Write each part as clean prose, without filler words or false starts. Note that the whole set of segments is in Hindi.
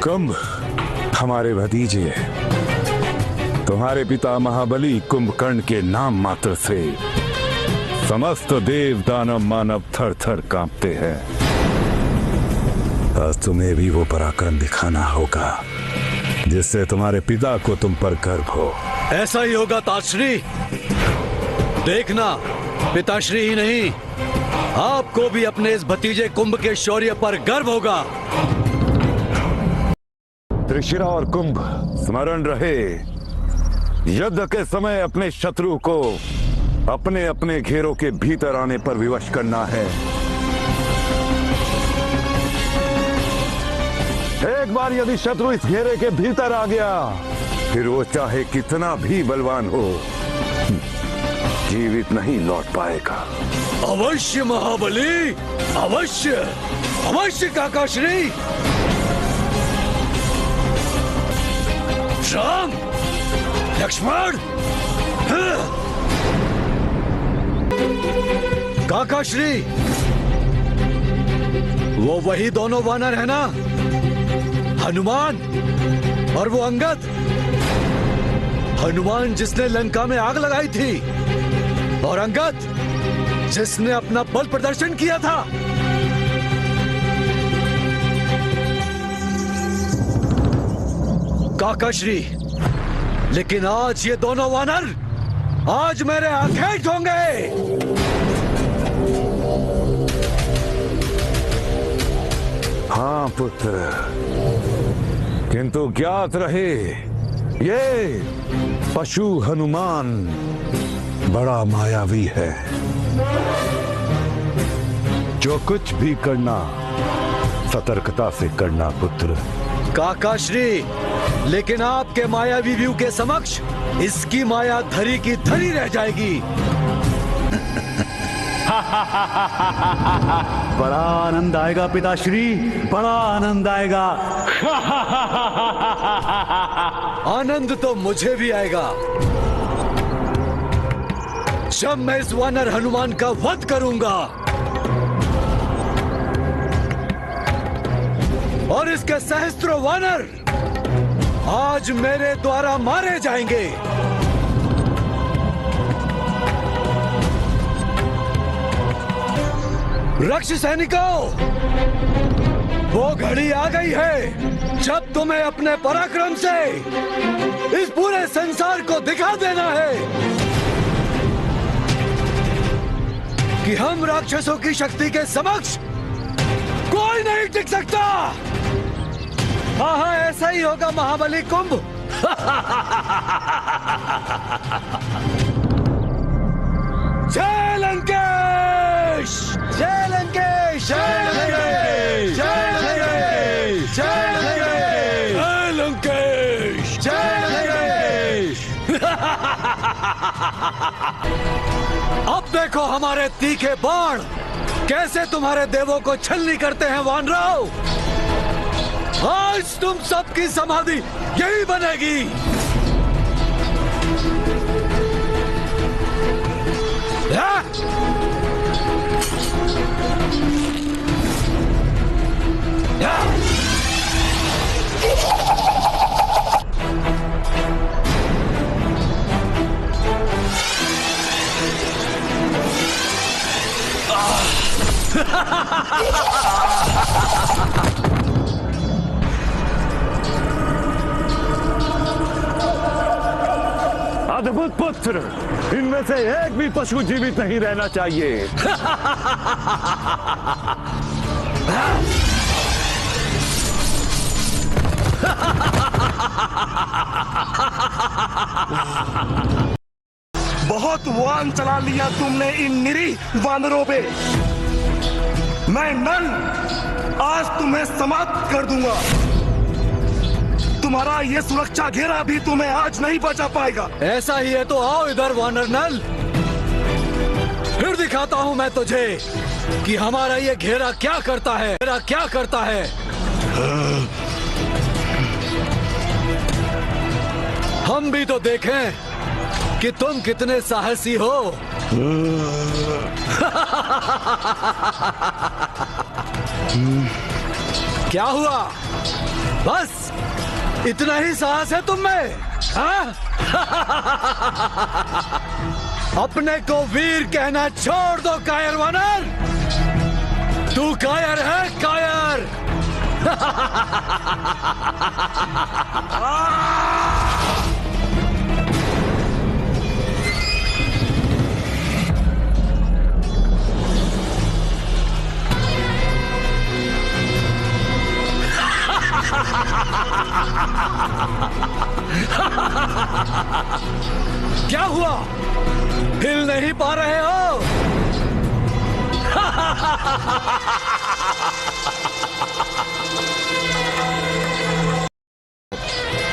कुंभ हमारे भतीजे, तुम्हारे पिता महाबली कुंभकर्ण के नाम मात्र से समस्त देव दानव मानव थर थर कांपते हैं। आज तुम्हें भी वो पराक्रम दिखाना होगा जिससे तुम्हारे पिता को तुम पर गर्व हो। ऐसा ही होगा तातश्री। देखना, पिताश्री ही नहीं, आपको भी अपने इस भतीजे कुंभ के शौर्य पर गर्व होगा। त्रिशिरा और कुंभ, स्मरण रहे, युद्ध के समय अपने शत्रु को अपने अपने घेरों के भीतर आने पर विवश करना है। एक बार यदि शत्रु इस घेरे के भीतर आ गया, फिर वो चाहे कितना भी बलवान हो, जीवित नहीं लौट पाएगा। अवश्य महाबली, अवश्य अवश्य काकाश्री। राम, लक्ष्मण, काकाश्री, वो वही दोनों वानर है ना, हनुमान और वो अंगद। हनुमान जिसने लंका में आग लगाई थी, और अंगद जिसने अपना बल प्रदर्शन किया था। काकाश्री, लेकिन आज ये दोनों वानर आज मेरे आखेट होंगे। हाँ पुत्र, किंतु ज्ञात रहे, ये पशु हनुमान बड़ा मायावी है। जो कुछ भी करना सतर्कता से करना पुत्र। काकाश्री, लेकिन आपके मायावी व्यू के समक्ष इसकी माया धरी की धरी रह जाएगी। बड़ा आनंद आएगा पिताश्री, बड़ा आनंद आएगा। आनंद तो मुझे भी आएगा जब मैं इस वानर हनुमान का वध करूंगा और इसके सहस्त्रों वानर आज मेरे द्वारा मारे जाएंगे। राक्षस सैनिकों, वो घड़ी आ गई है जब तुम्हें अपने पराक्रम से इस पूरे संसार को दिखा देना है कि हम राक्षसों की शक्ति के समक्ष कोई नहीं टिक सकता। हाँ हाँ, ऐसा ही होगा महाबली कुंभ। जय लंकेश, जय लंकेश, जय लंकेश, जय लंकेश, जय लंकेश, जय लंकेश। अब देखो हमारे तीखे बाण कैसे तुम्हारे देवों को छलनी करते हैं वानरों। आज तुम सबकी समाधि यही बनेगी। अद्भुत पुत्र, इनमें से एक भी पशु जीवित नहीं रहना चाहिए। बहुत वान चला लिया तुमने इन निरीह वानरों पे। मैं नल आज तुम्हें समाप्त कर दूंगा। तुम्हारा ये सुरक्षा घेरा भी तुम्हें आज नहीं बचा पाएगा। ऐसा ही है तो आओ इधर वानर नल, फिर दिखाता हूं मैं तुझे कि हमारा ये घेरा क्या करता है, घेरा क्या करता है। हम भी तो देखें कि तुम कितने साहसी हो। क्या हुआ, बस इतना ही साहस है तुम में, हाँ? अपने को वीर कहना छोड़ दो कायर वानर। तू कायर है, कायर। क्या हुआ? हिल नहीं पा रहे हो?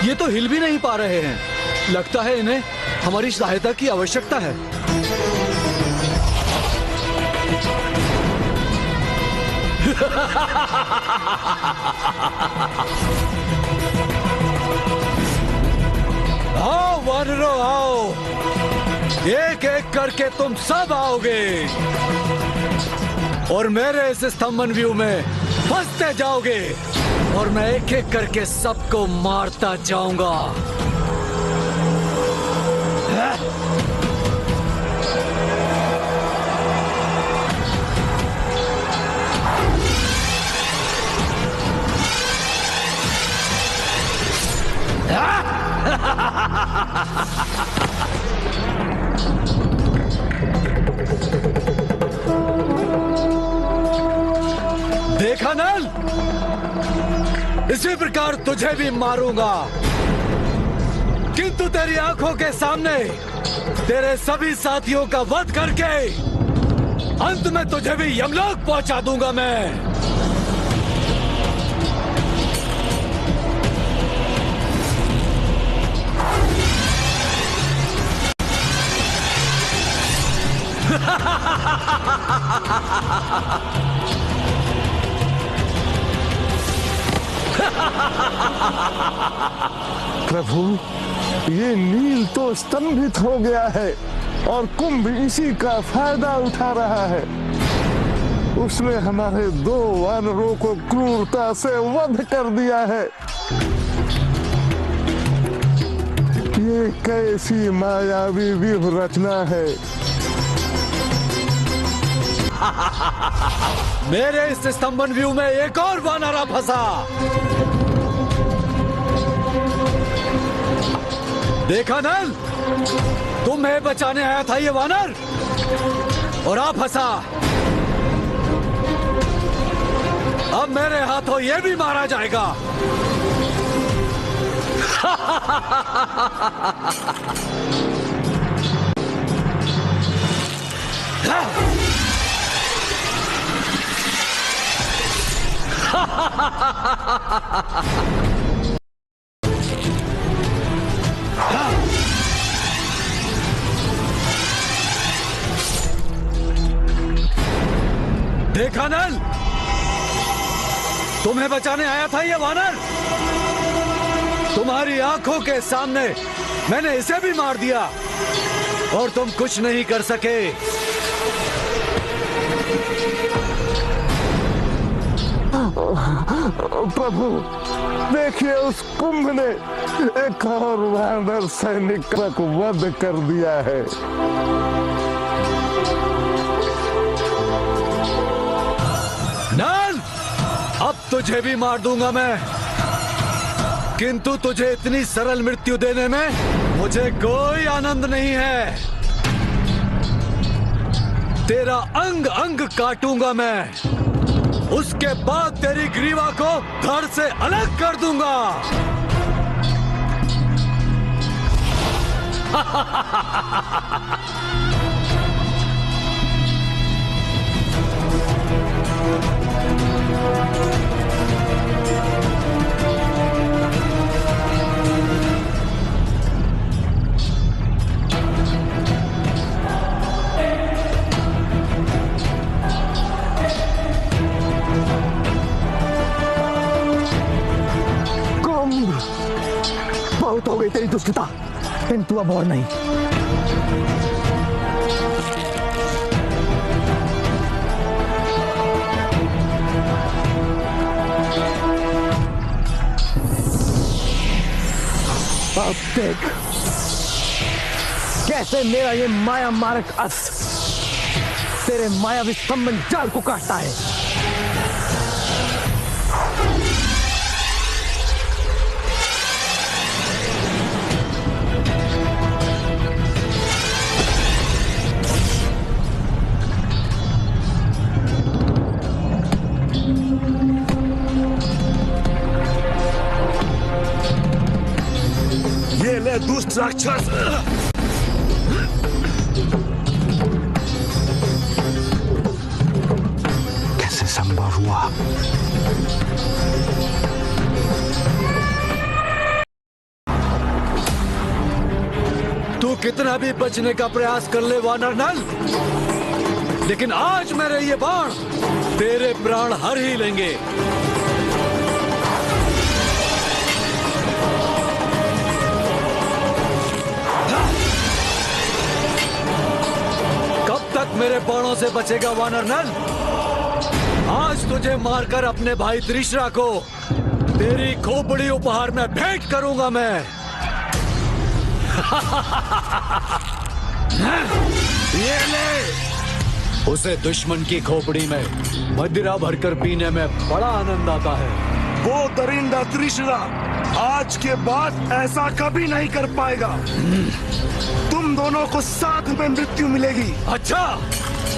ये तो हिल भी नहीं पा रहे हैं। लगता है इन्हें हमारी सहायता की आवश्यकता है। आओ वानरों आओ, एक एक करके तुम सब आओगे और मेरे इस स्तंभन व्यू में फंसते जाओगे और मैं एक एक करके सबको मारता जाऊंगा। देखा नल, इसी प्रकार तुझे भी मारूंगा, किंतु तेरी आंखों के सामने तेरे सभी साथियों का वध करके अंत में तुझे भी यमलोक पहुंचा दूंगा मैं। प्रभु, ये नील तो स्तंभित हो गया है और कुंभ इसी का फायदा उठा रहा है। उसने हमारे 2 वानरों को क्रूरता से वध कर दिया है। ये कैसी मायावी व्यूह रचना है। मेरे इस स्तंभन व्यू में एक और वानरा फंसा। देखा नल, तुम्हें बचाने आया था ये वानर और आप फंसा। अब मेरे हाथों ये भी मारा जाएगा। देखा नल, तुम्हें बचाने आया था ये वानर। तुम्हारी आंखों के सामने मैंने इसे भी मार दिया और तुम कुछ नहीं कर सके। प्रभु, देखिए उस कुंभ ने एक और वानर सैनिक का वध कर दिया है। नल, अब तुझे भी मार दूंगा मैं, किंतु तुझे इतनी सरल मृत्यु देने में मुझे कोई आनंद नहीं है। तेरा अंग अंग काटूंगा मैं, उसके बाद तेरी ग्रीवा को धड़ से अलग कर दूंगा। बहुत हो गई तेरी दुष्टता, किंतु अब और नहीं। अब देख कैसे मेरा ये माया मारक अस्त्र तेरे मायावी संबंध जाल को काटता है। ये ले दुष्ट राक्षस। कैसे संभव हुआ? तू कितना भी बचने का प्रयास कर ले वानर नल, लेकिन आज मेरे ये बाण तेरे प्राण हर ही लेंगे। कब तक मेरे बाणों से बचेगा वानर नल? आज तुझे मारकर अपने भाई त्रिशरा को तेरी खोपड़ी उपहार में भेंट करूंगा मैं। ये ले। उसे दुश्मन की खोपड़ी में मदिरा भरकर पीने में बड़ा आनंद आता है। वो दरिंदा त्रिशरा आज के बाद ऐसा कभी नहीं कर पाएगा। तुम दोनों को साथ में मृत्यु मिलेगी। अच्छा,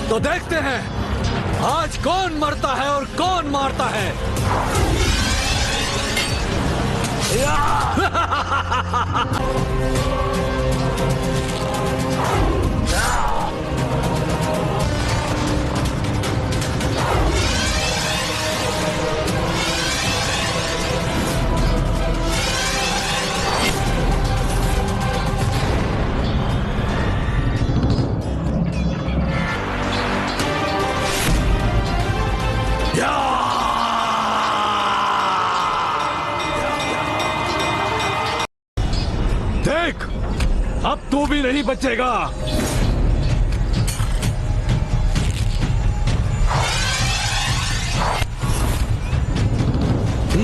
तो देखते हैं आज कौन मरता है और कौन मारता है। देख, अब तू भी नहीं बचेगा।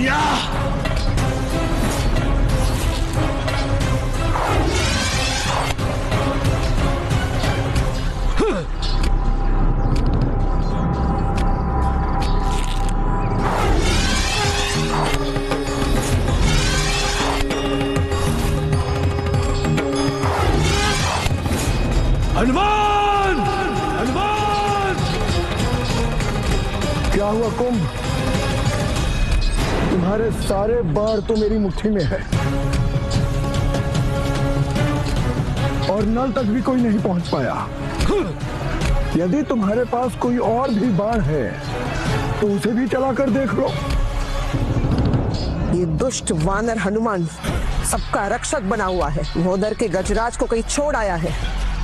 या हनुमान! हनुमान! क्या हुआ कुंभ? तुम्हारे सारे बाण तो मेरी मुट्ठी में है और नल तक भी कोई नहीं पहुंच पाया। यदि तुम्हारे पास कोई और भी बाण है तो उसे भी चलाकर देख लो। ये दुष्ट वानर हनुमान सबका रक्षक बना हुआ है। महोदर के गजराज को कहीं छोड़ आया है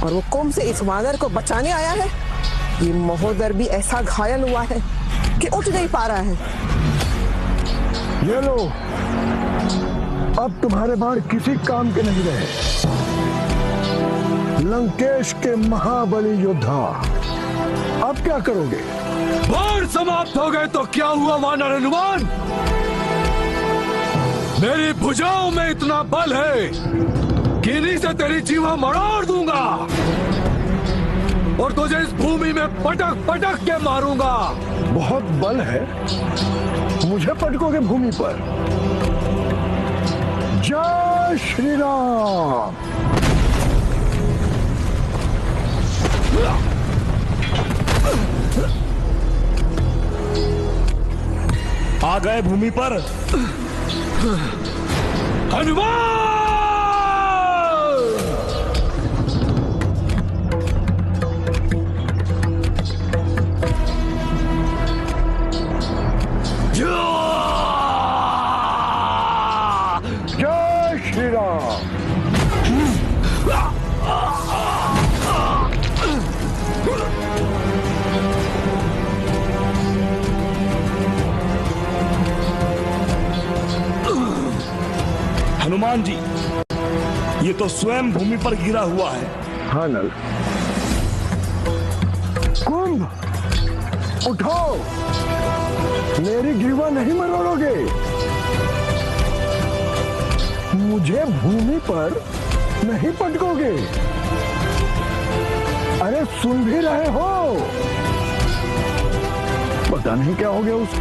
और वो कुंभ से इस वानर को बचाने आया है। ये महोदर भी ऐसा घायल हुआ है कि उठ नहीं पा रहा है। ये लो, अब तुम्हारे बाण किसी काम के नहीं रहे। लंकेश के महाबली योद्धा, अब क्या करोगे? बाण समाप्त हो गए तो क्या हुआ वानर हनुमान? मेरी भुजाओं में इतना बल है कि इन्हीं से तेरी जीवा मरोड़ दूंगा और तुझे इस भूमि में पटक पटक के मारूंगा। बहुत बल है, मुझे पटकोगे भूमि पर? जय श्री राम। आ गए भूमि पर। हनुमान! जय श्री राम। हनुमान जी, ये तो स्वयं भूमि पर गिरा हुआ है। हाँ नल। कुंभ, उठो, मेरी ग्रीवा नहीं मरोड़ोगे। मुझे भूमि पर नहीं पटकोगे। अरे सुन भी रहे हो? पता नहीं क्या हो गया उस